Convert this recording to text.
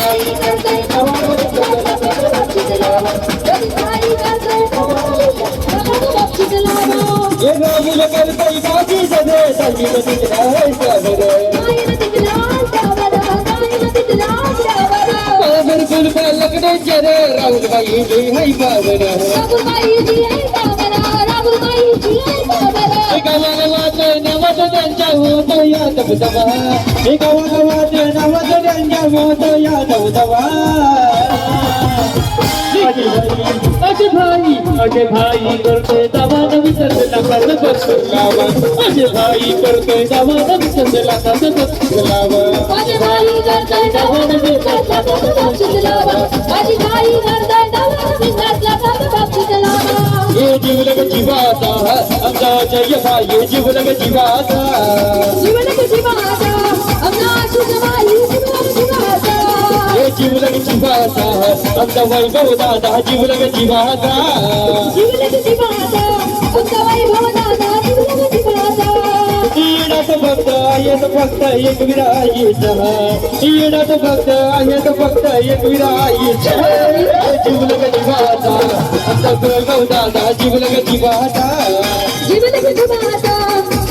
भाई करतोय नवा बक्षीस लावा कधी भाई करतोय नवा बक्षीस लावा ये राहुल करतोय बाजी सदे सजी तिकला सागर मायन तिकला सावर मायन तिकला सावर पावर फुल पलकड़े चरे राहुल भाई जी है पावर राहुल भाई जी है पावर राहुल भाई जी है पावर गावाला वाटे नवद त्यांच्या होतो या दबदबा गावाला वाटे नवद त्यांच्या होतो या दबदबा अजय भाई करतोय दवानं विसरला कसं बसून लावा अजय भाई करतोय दवानं विसरला कसं बसून लावा माझे भाई करतोय दवानं विसरला कसं बक्षीस लावा माझी भाई करतोय दवानं विसरला कसं बक्षीस लावा ये जीवलग जीवाचा आमचा जय भाई ये जीवलग जीवाचा जीवन कशी माझा आमचा सुखभाई जीवन जीवाचा ये जीवलग जीवाचा आमचा वैभव दादा जीवलग जीवाचा जीवन कशी माझा आमचा वैभव दादा जीवन जीवाचा येण्यात फक्त येत फक्त एक विराईचा येण्यात फक्त येत फक्त एक विराईचा जीवलग जीवाचा आमचा वैभव दादा जीवलग जीवाचा जीवन कशी माझा